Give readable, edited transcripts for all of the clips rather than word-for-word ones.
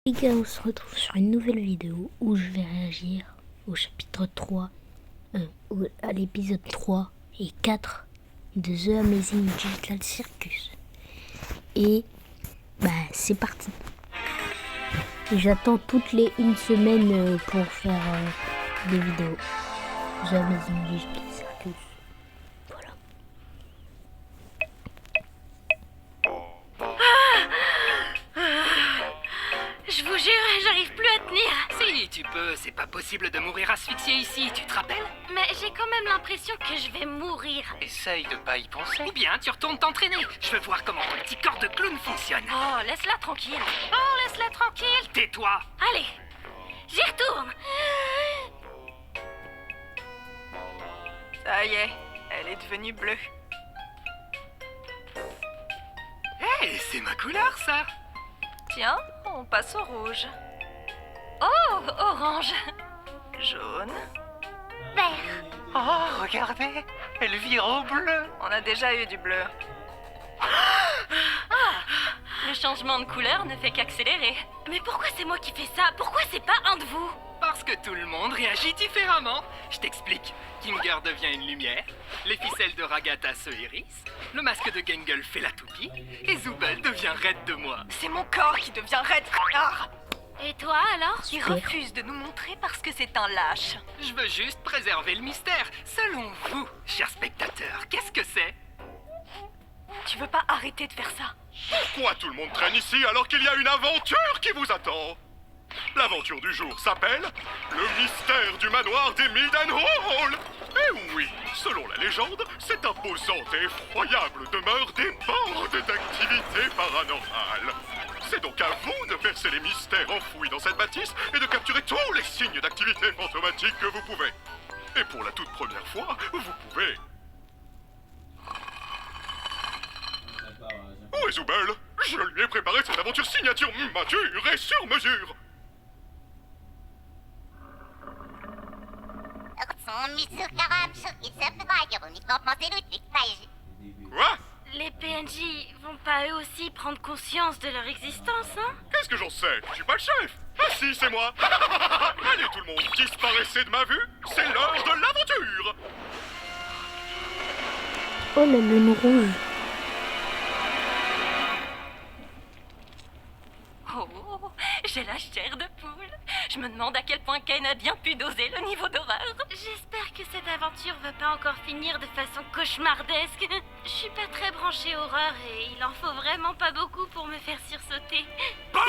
Les gars, on se retrouve sur une nouvelle vidéo où je vais réagir au chapitre 3, à l'épisode 3 et 4 de The Amazing Digital Circus. Et c'est parti. Et j'attends toutes les une semaine pour faire des vidéos. The Amazing Digital Circus. Voilà. Je vous jure, j'arrive plus à tenir. Si, tu peux, c'est pas possible de mourir asphyxié ici, tu te rappelles? Mais j'ai quand même l'impression que je vais mourir. Essaye de pas y penser. Ou bien tu retournes t'entraîner. Je veux voir comment ton petit corps de clown fonctionne. Oh, laisse-la tranquille. Oh, laisse-la tranquille. Tais-toi. Allez, j'y retourne. Ça y est, elle est devenue bleue. Hé, c'est ma couleur ça. Tiens, on passe au rouge. Oh, orange. Jaune. Vert. Oh, regardez, elle vire au bleu. On a déjà eu du bleu. Le changement de couleur ne fait qu'accélérer. Mais pourquoi c'est moi qui fais ça? Pourquoi c'est pas un de vous? Parce que tout le monde réagit différemment. Je t'explique. Kinger devient une lumière, les ficelles de Ragata se hérissent, le masque de Gengle fait la toupie, et Zooble devient raide de moi. C'est mon corps qui devient raide. Ah, Et toi alors? il refuse de nous montrer parce que c'est un lâche. Je veux juste préserver le mystère. Selon vous, chers spectateurs, qu'est-ce que c'est? Tu veux pas arrêter de faire ça? Pourquoi tout le monde traîne ici alors qu'il y a une aventure qui vous attend? L'aventure du jour s'appelle le mystère du manoir des Mildenhall. Et oui, selon la légende, cette imposante et effroyable demeure déborde d'activités paranormales. C'est donc à vous de percer les mystères enfouis dans cette bâtisse et de capturer tous les signes d'activité fantomatique que vous pouvez. Et pour la toute première fois, vous pouvez... Où est Zooble? Je lui ai préparé cette aventure signature mature et sur mesure. Quoi? Les PNJ vont pas eux aussi prendre conscience de leur existence, hein? Qu'est-ce que j'en sais? Je suis pas le chef. Ah si, c'est moi. Allez tout le monde, disparaissez de ma vue. C'est l'heure de l'aventure. Oh, la lune rouge. Oh, j'ai la chair de poule. Je me demande à quel point Ken a bien pu doser le niveau d'horreur. J'espère que cette aventure va pas encore finir de façon cauchemardesque. Je suis pas très branchée horreur et il en faut vraiment pas beaucoup pour me faire sursauter. Bon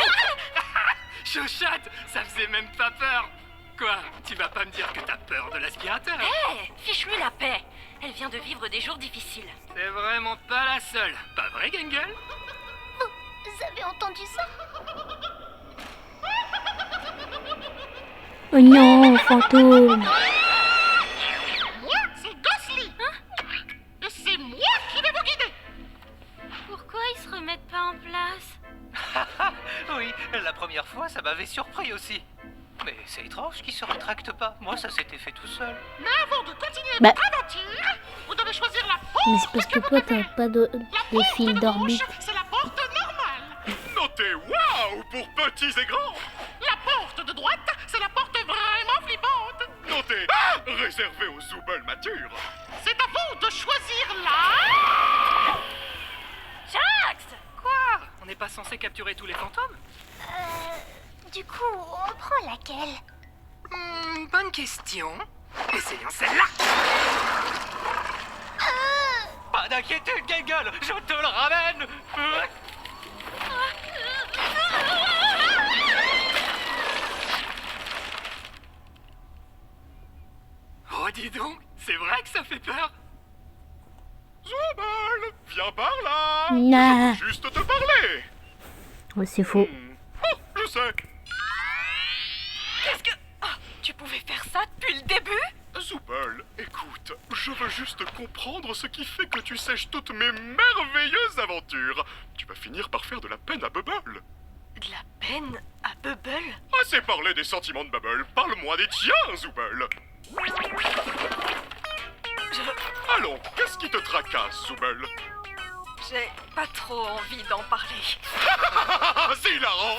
Chochotte, ça faisait même pas peur. Quoi? Tu vas pas me dire que t'as peur de l'aspirateur? Hé, fiche-lui la paix. Elle vient de vivre des jours difficiles. C'est vraiment pas la seule. Pas vrai, Gengle? Vous avez entendu ça? Oh non, fantôme. Moi, c'est Ghostly. Et c'est moi qui vais vous guider. Pourquoi ils se remettent pas en place? Oui, la première fois, ça m'avait surpris aussi. Mais c'est étrange qu'ils se rétractent pas. Moi, ça s'était fait tout seul. Mais avant de continuer Bah. votre aventure, vous devez choisir la porte. Mais c'est parce que toi, t'as pas de fil d'orbite. C'est la porte normale. Notez waouh pour petits et grands. La porte de droite, c'est la porte vraiment flippante. Notez réservé aux Zooble matures. C'est à vous de choisir la... Jax! Quoi? On n'est pas censé capturer tous les fantômes? Du coup, on prend laquelle? Bonne question. Essayons celle-là. Pas d'inquiétude, Gengle, je te le ramène. Oh, dis donc, c'est vrai que ça fait peur. Zooble, viens par là. Nah. Je veux juste te parler. Ouais, c'est faux. Oh, je sais. Qu'est-ce que... Ah, tu pouvais faire ça depuis le début? Zooble, écoute, je veux juste comprendre ce qui fait que tu sèches toutes mes merveilleuses aventures. Tu vas finir par faire de la peine à Bubble. De la peine à Bubble? Assez parlé des sentiments de Bubble, parle-moi des tiens, Zooble. Allons, qu'est-ce qui te tracasse, Zooble? J'ai pas trop envie d'en parler. C'est hilarant.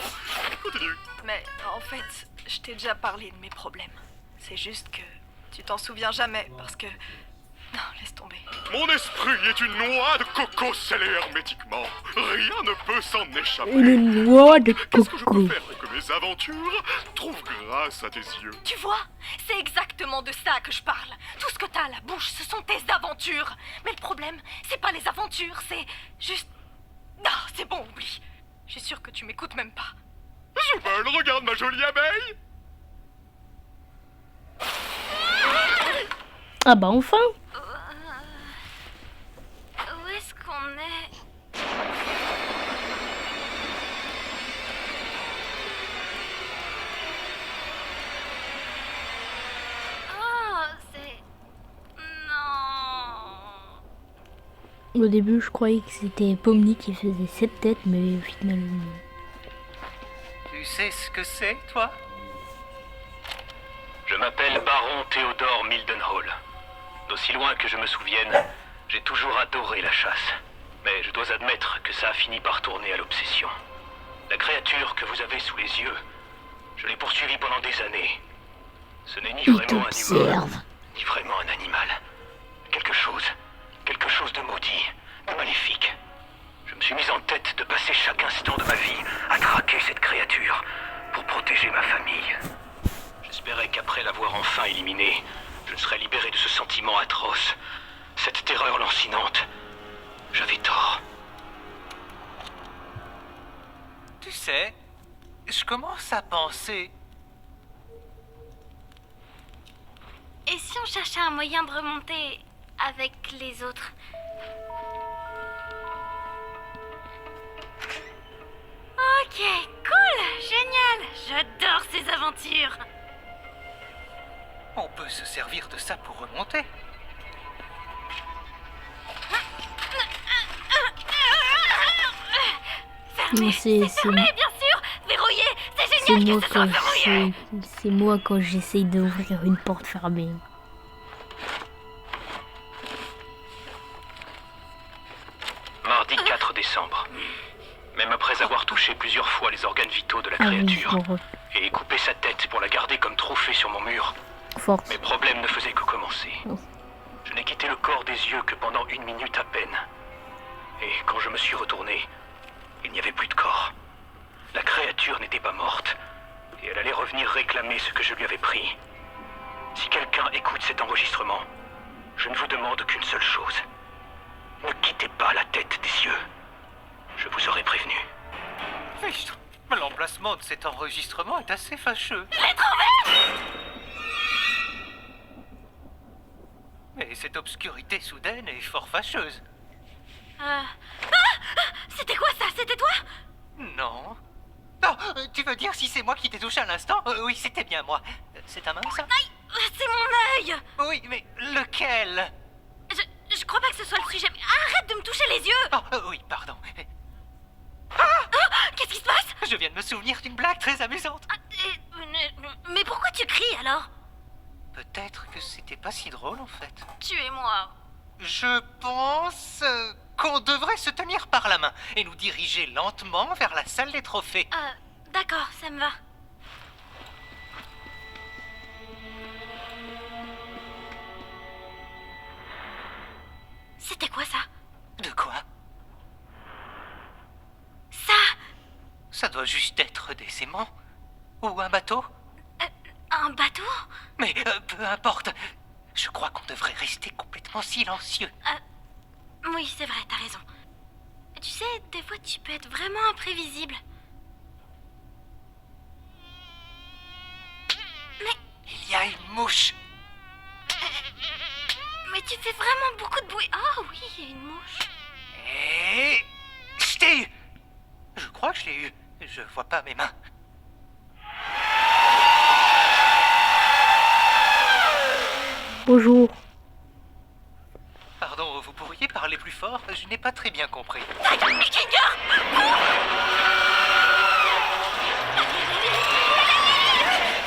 Continue. Mais en fait, je t'ai déjà parlé de mes problèmes. C'est juste que tu t'en souviens jamais parce que... Non, laisse tomber. Mon esprit est une noix de coco scellée hermétiquement. Rien ne peut s'en échapper. Une noix de Qu'est-ce que je coco. peux faire pour que mes aventures trouvent grâce à tes yeux? Tu vois, c'est exactement de ça que je parle. Tout ce que t'as à la bouche, ce sont tes aventures. Mais le problème, c'est pas les aventures, c'est juste... Non, c'est bon, oublie. Je suis sûre que tu m'écoutes même pas. Zoubel, regarde ma jolie abeille. Ah bah enfin. Où est-ce qu'on est? Oh, c'est... Non. Au début, je croyais que c'était Pomni qui faisait cette tête, mais finalement... Tu sais ce que c'est, toi? Je m'appelle Baron Théodore Mildenhall. D'aussi loin que je me souvienne, j'ai toujours adoré la chasse. Mais je dois admettre que ça a fini par tourner à l'obsession. La créature que vous avez sous les yeux, je l'ai poursuivie pendant des années. Ce n'est ni Il vraiment un humain, t'observe. ni vraiment un animal. Quelque chose de maudit, de maléfique. Je me suis mis en tête de passer chaque instant de ma vie à traquer cette créature pour protéger ma famille. J'espérais qu'après l'avoir enfin éliminée, je serais libéré de ce sentiment atroce, cette terreur lancinante. J'avais tort. Tu sais, je commence à penser... Et si on cherchait un moyen de remonter avec les autres? Ok, cool, génial. J'adore ces aventures. On peut se servir de ça pour remonter. Non, c'est Fermé, bien sûr. Verrouillé. C'est c'est génial moi que ce soit quand verrouillé. c'est moi quand j'essaye d'ouvrir une porte fermée. Mardi 4 décembre. Même après avoir touché plusieurs fois les organes vitaux de la Ah oui, créature bon, et coupé sa tête pour la garder comme trophée sur mon mur, force. mes problèmes ne faisaient que commencer. Oh. Je n'ai quitté le corps des yeux que pendant 1 minute à peine. Et quand je me suis retourné, il n'y avait plus de corps. La créature n'était pas morte, et elle allait revenir réclamer ce que je lui avais pris. Si quelqu'un écoute cet enregistrement, je ne vous demande qu'une seule chose. Ne quittez pas la tête des cieux. Je vous aurais prévenu. Fichtre, l'emplacement de cet enregistrement est assez fâcheux. Mais cette obscurité soudaine est fort fâcheuse. C'était quoi ça? C'était toi? Non. Non, tu veux dire si c'est moi qui t'ai touché à l'instant? Oui, c'était bien moi. C'est ta main, ça? C'est mon œil. Oui, mais lequel? Je crois pas que ce soit le sujet. Mais arrête de me toucher les yeux. Oh, oui, pardon. Qu'est-ce qui se passe? Je viens de me souvenir d'une blague très amusante. Mais pourquoi tu cries alors? Peut-être que c'était pas si drôle, en fait. Tuez-moi. Je pense qu'on devrait se tenir par la main et nous diriger lentement vers la salle des trophées. D'accord, ça me va. C'était quoi ça? De quoi? Ça? Ça doit juste être des aimants. Ou un bateau. Un bateau? Mais peu importe. Je crois qu'on devrait rester complètement silencieux. Oui, c'est vrai, t'as raison. Tu sais, des fois tu peux être vraiment imprévisible. Il y a une mouche. Mais tu fais vraiment beaucoup de bruit. Oh oui, il y a une mouche. Et... Je t'ai eu. Je crois que je l'ai eu. Je vois pas mes mains. Bonjour. Pardon, vous pourriez parler plus fort? Je n'ai pas très bien compris.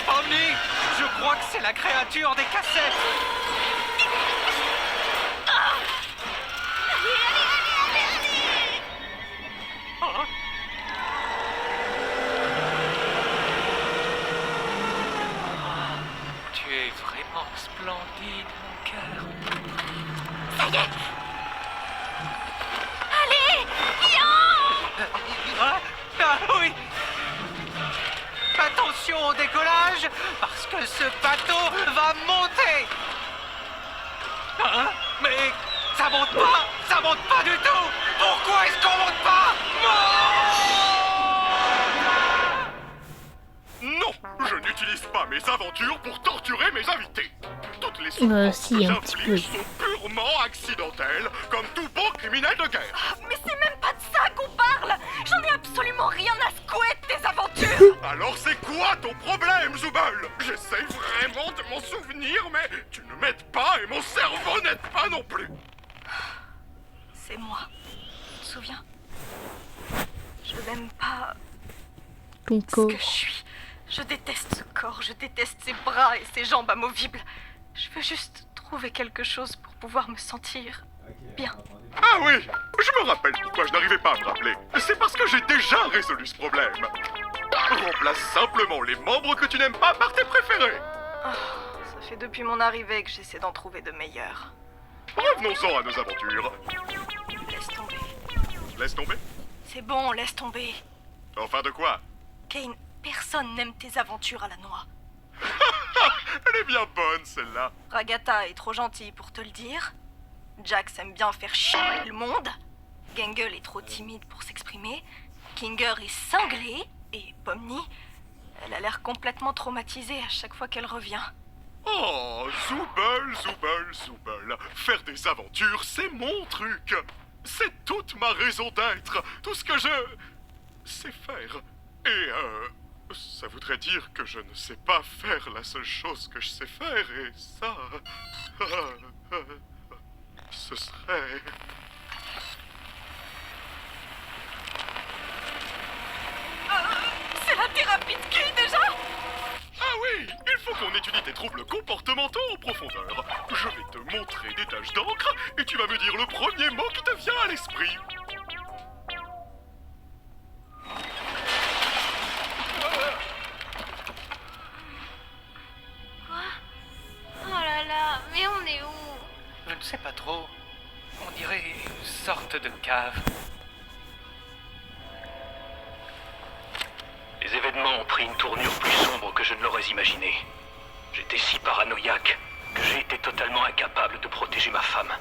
Omni, je crois que c'est la créature des cassettes. Oh, splendide, mon cœur. Ça y est. Allez, viens. Ah oui. Attention au décollage, parce que ce bateau va monter. Hein? Mais ça monte pas du tout. Pourquoi est-ce qu'on monte pas? Non, je n'utilise pas mes aventures pour torturer mes invités. Toutes les souffrances si, que un petit peu. j'inflige sont purement accidentelles, comme tout bon criminel de guerre. Mais c'est même pas de ça qu'on parle. J'en ai absolument rien à secouer de tes aventures. Alors c'est quoi ton problème, Zubel? J'essaie vraiment de m'en souvenir, mais tu ne m'aides pas et mon cerveau n'aide pas non plus. C'est moi. Tu te souviens? Je n'aime pas Ton ce corps. que je suis. Je déteste ce corps, je déteste ses bras et ses jambes amovibles. Je veux juste trouver quelque chose pour pouvoir me sentir bien. Ah oui, je me rappelle pourquoi je n'arrivais pas à me rappeler. C'est parce que j'ai déjà résolu ce problème. Remplace simplement les membres que tu n'aimes pas par tes préférés. Ça fait depuis mon arrivée que j'essaie d'en trouver de meilleurs. Revenons-en à nos aventures. Laisse tomber. Laisse tomber. C'est bon, laisse tomber. Enfin de quoi? Kane, personne n'aime tes aventures à la noix. Elle est bien bonne celle-là. Ragata est trop gentille pour te le dire. Jax aime bien faire chier le monde. Gangle est trop timide pour s'exprimer. Kinger est cinglé. Et Pomni, elle a l'air complètement traumatisée à chaque fois qu'elle revient. Oh, Zubel. Faire des aventures, c'est mon truc. C'est toute ma raison d'être. Tout ce que je sais faire. Et ça voudrait dire que je ne sais pas faire la seule chose que je sais faire. Et ça... ce serait... C'est la thérapie de cul déjà? Ah oui, il faut qu'on étudie tes troubles comportementaux en profondeur. Je vais te montrer des taches d'encre et tu vas me dire le premier mot qui te vient à l'esprit. Quoi? Oh là là, mais on est où? Je ne sais pas trop. On dirait une sorte de cave. Les événements ont pris une tournure plus sombre que je ne l'aurais imaginé. J'étais si paranoïaque que j'ai été totalement incapable de protéger ma femme,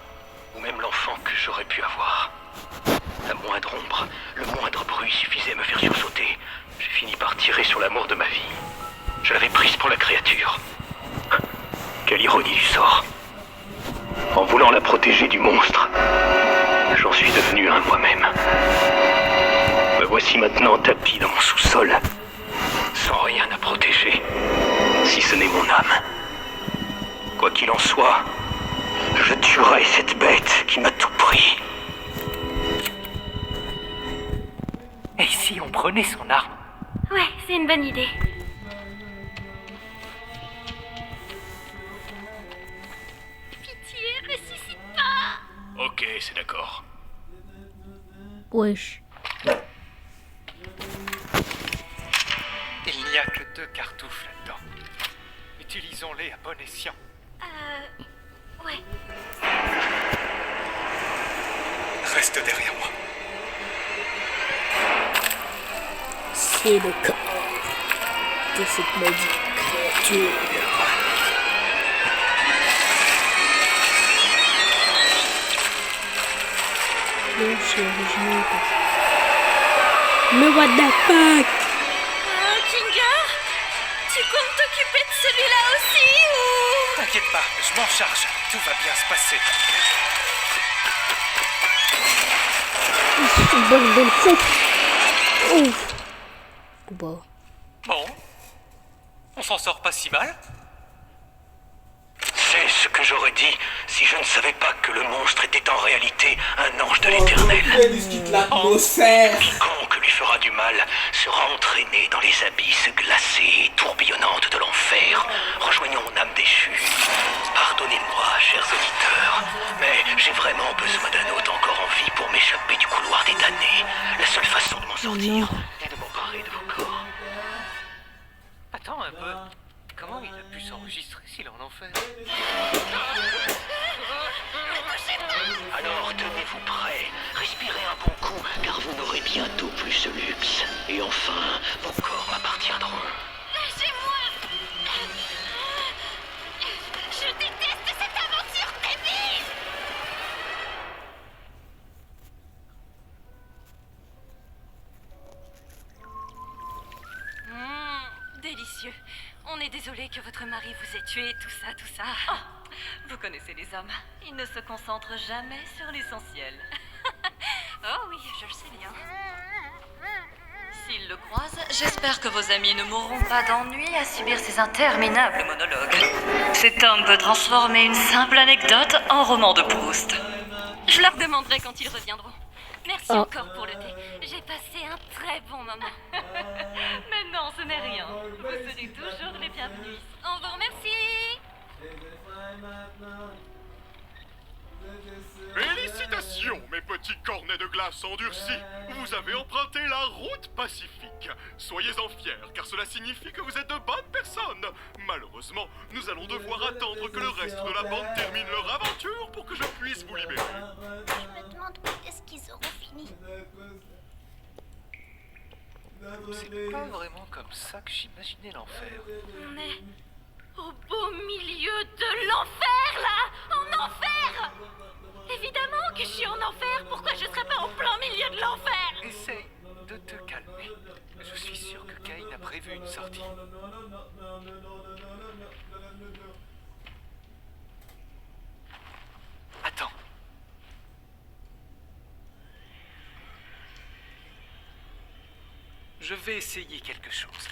ou même l'enfant que j'aurais pu avoir. La moindre ombre, le moindre bruit suffisait à me faire sursauter. J'ai fini par tirer sur l'amour de ma vie. Je l'avais prise pour la créature. Quelle ironie du sort. En voulant la protéger du monstre, j'en suis devenu un moi-même. Me voici maintenant tapi dans mon sous-sol, sans rien à protéger, si ce n'est mon âme. Quoi qu'il en soit, je tuerai cette bête qui m'a tout pris. Et si on prenait son arme? Ouais, c'est une bonne idée. Pitié, ressuscite pas! Ok, c'est d'accord. Wesh. Il n'y a que 2 cartouches là-dedans. Utilisons-les à bon escient. Ouais. Reste derrière moi. C'est le corps de cette maudite créature. Non, c'est original. Mais what the fuck? Kinger, tu comptes t'occuper de celui-là aussi ou... T'inquiète pas, je m'en charge. Tout va bien se passer. Bordel fou. Ouf. Bon. Bon. On s'en sort pas si mal. C'est ce que j'aurais dit si je ne savais pas que le monstre était en réalité un ange de l'Éternel. Quiconque lui fera du mal sera entraîné dans les abysses glacées et tourbillonnantes de l'enfer, rejoignant mon âme déchue. Pardonnez-moi, chers auditeurs, mais j'ai vraiment besoin d'un hôte encore en vie pour m'échapper du couloir des damnés. La seule façon de m'en sortir est de m'emparer de vos corps. Attends un peu. comment il a pu s'enregistrer s'il est en enfer? Alors tenez-vous prêts, respirez un bon coup, car vous n'aurez bientôt plus ce luxe. Et enfin, vos corps m'appartiendront. Lâchez-moi! Je déteste cette aventure débile! Délicieux. On est désolé que votre mari vous ait tué, tout ça, tout ça. Oh, vous connaissez les hommes. Ils ne se concentrent jamais sur l'essentiel. Oh oui, je le sais bien. S'ils le croisent, j'espère que vos amis ne mourront pas d'ennui à subir ces interminables monologues. Cet homme peut transformer une simple anecdote en roman de Proust. Je leur demanderai quand ils reviendront. Merci Oh. encore pour le thé. J'ai passé un très bon moment. Mais non, ce n'est rien. Vous serez toujours les bienvenus. On vous remercie. Félicitations, mes petits cornets de glace endurcis. Vous avez emprunté la route pacifique. Soyez-en fiers, car cela signifie que vous êtes de bonnes personnes. Malheureusement, nous allons devoir attendre que le reste de la bande termine leur aventure pour que je puisse vous libérer. Je me demande quand est-ce qu'ils auront fini. C'est pas vraiment comme ça que j'imaginais l'enfer. On est au beau milieu de l'enfer, là. En enfer. Évidemment que je suis en enfer. Pourquoi je serais pas en plein milieu de l'enfer? Essaye de te calmer. Je suis sûr que Cain a prévu une sortie. Attends. Je vais essayer quelque chose.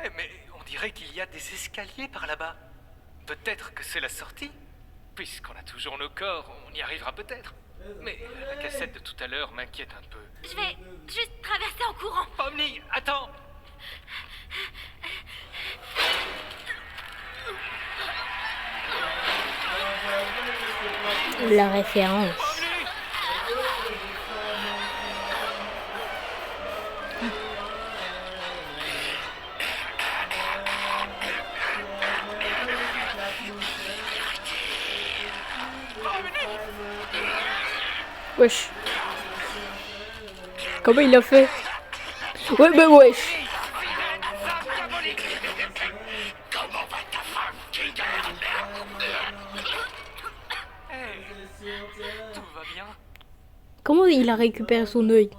Eh, mais on dirait qu'il y a des escaliers par là-bas. Peut-être que c'est la sortie. Puisqu'on a toujours nos corps, on y arrivera peut-être. Mais la cassette de tout à l'heure m'inquiète un peu. Je vais juste traverser en courant. Omni, attends! La référence. Wesh. Comment il a fait? Ouais, bah wesh. Tout va bien? Comment il a récupéré son œil?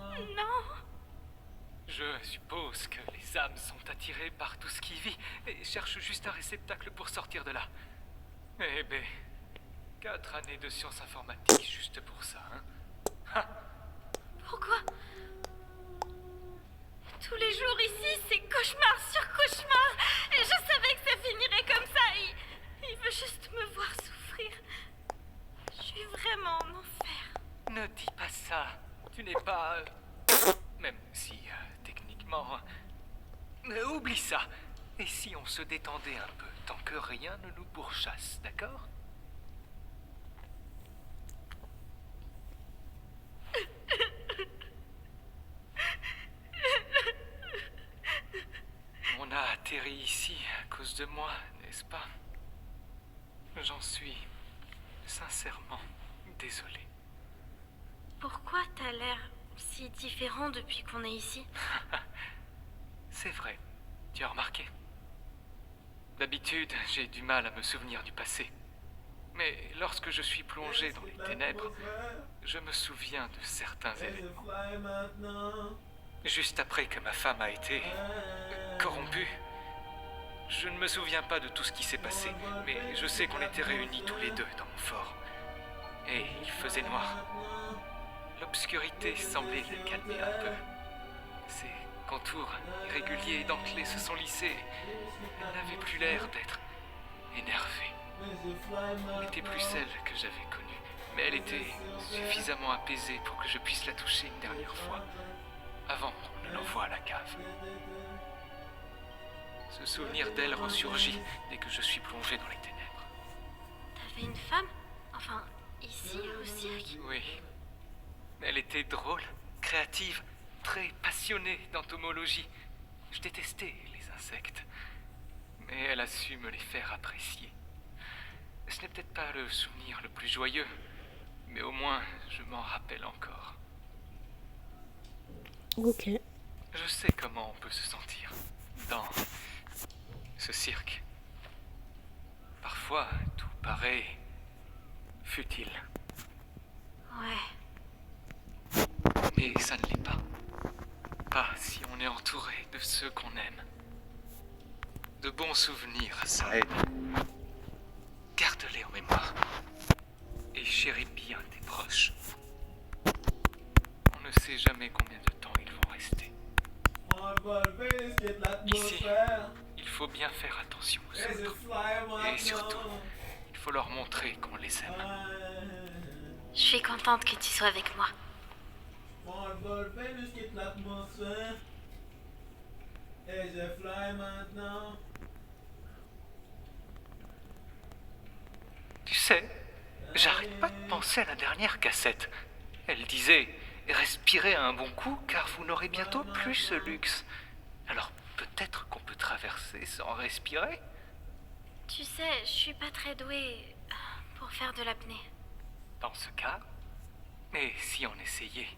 Je suppose que les âmes sont attirées par tout ce qui vit et cherchent juste un réceptacle pour sortir de là. Eh ben, 4 années de sciences informatiques juste pour ça, hein? Ha. Pourquoi? Tous les jours ici, c'est cauchemar sur cauchemar. Et je savais que ça finirait comme ça. Il veut juste me voir souffrir. Je suis vraiment en enfer. Ne dis pas ça. Tu n'es pas... Même si, techniquement... oublie ça. Et si on se détendait un peu, tant que rien ne nous pourchasse, d'accord? On a atterri ici à cause de moi, n'est-ce pas? J'en suis sincèrement désolé. Pourquoi t'as l'air si différent depuis qu'on est ici? C'est vrai, tu as remarqué? D'habitude, j'ai du mal à me souvenir du passé. Mais lorsque je suis plongé dans les ténèbres, je me souviens de certains événements. Juste après que ma femme a été corrompue, je ne me souviens pas de tout ce qui s'est passé, mais je sais qu'on était réunis tous les deux dans mon fort. Et il faisait noir. L'obscurité semblait le calmer un peu. Ses contours irréguliers et dentelés se sont lissés. Elle n'avait plus l'air d'être énervée. Elle n'était plus celle que j'avais connue, mais elle était suffisamment apaisée pour que je puisse la toucher une dernière fois, avant qu'on ne l'envoie à la cave. Ce souvenir d'elle ressurgit dès que je suis plongé dans les ténèbres. T'avais une femme? Enfin, ici, au cirque? Oui. Elle était drôle, créative, très passionné d'entomologie. Je détestais les insectes. Mais elle a su me les faire apprécier. Ce n'est peut-être pas le souvenir le plus joyeux, mais au moins je m'en rappelle encore. Ok. Je sais comment on peut se sentir dans ce cirque. Parfois, tout paraît futile. Ouais. Mais ça ne l'est pas. Pas si on est entouré de ceux qu'on aime. De bons souvenirs, ça aide. Garde-les en mémoire. Et chéris bien tes proches. On ne sait jamais combien de temps ils vont rester. Ici, il faut bien faire attention aux autres. Et surtout, il faut leur montrer qu'on les aime. Je suis contente que tu sois avec moi. Tu sais, j'arrête pas de penser à la dernière cassette. Elle disait « Respirez un bon coup car vous n'aurez bientôt plus ce luxe. » Alors peut-être qu'on peut traverser sans respirer? Tu sais, je suis pas très douée pour faire de l'apnée. Dans ce cas, et si on essayait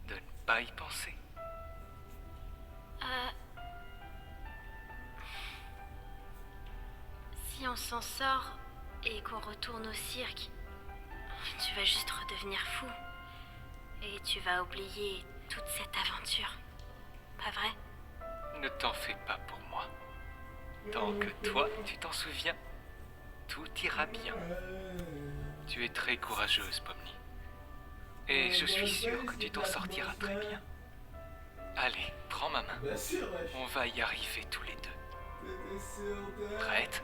de ne pas y penser? Si on s'en sort et qu'on retourne au cirque, tu vas juste redevenir fou. Et tu vas oublier toute cette aventure. Pas vrai? Ne t'en fais pas pour moi. Tant que toi, tu t'en souviens, tout ira bien. Tu es très courageuse, Pomni. Et je suis sûr que tu t'en sortiras très bien. Allez, prends ma main. On va y arriver tous les deux. Prête?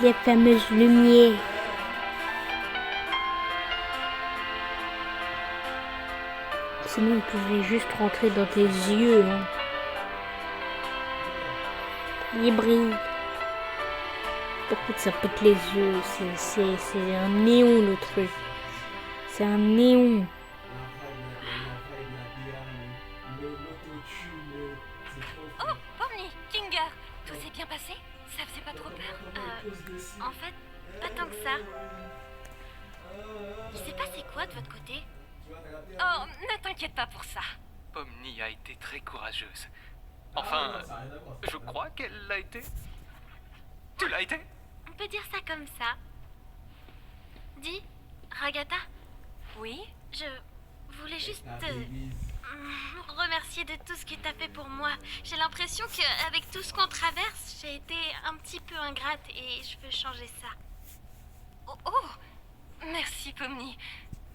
Les fameuses lumières. Sinon, on pouvait juste rentrer dans tes yeux. Hein. Il brille. Pourquoi ça pète les yeux? C'est un néon le truc. C'est un néon. Oh, Pomni, Kinger, tout s'est bien passé? Ça faisait pas trop peur? En fait, pas tant que ça. Il s'est passé quoi de votre côté? Oh, ne t'inquiète pas pour ça. Pomni a été très courageuse. Enfin, je crois qu'elle l'a été. Tu l'as été? On peut dire ça comme ça. Dis, Ragata? Oui? Je voulais juste te remercier de tout ce que t'as fait pour moi. J'ai l'impression qu'avec tout ce qu'on traverse, j'ai été un petit peu ingrate et je veux changer ça. Oh, merci Pomni.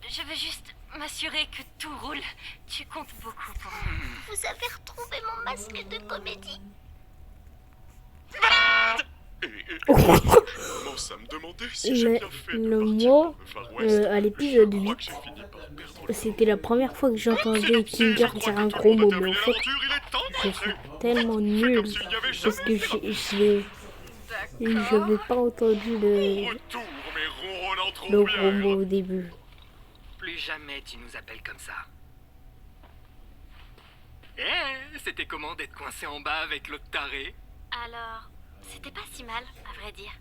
Je veux juste m'assurer que tout roule. Tu comptes beaucoup pour moi. Vous avez retrouvé mon masque de comédie. Je commence à me demander si j'ai bien fait de partir moi, dans le Far West. à l'épisode Je crois 8, que j'ai fini par perdre le c'était la première fois que j'entendais Kinger dire un gros mot. Mais en fait, je suis tellement nulle parce que j'avais pas entendu le gros mot au début. Plus jamais tu nous appelles comme ça. C'était comment d'être coincé en bas avec l'autre taré? Alors, c'était pas si mal, à vrai dire.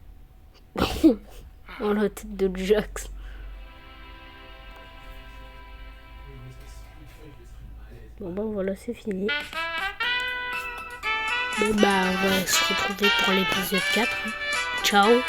Oh, la tête de Jax. Bon bah voilà, c'est fini. Bon bah on va se retrouver pour l'épisode 4. Ciao.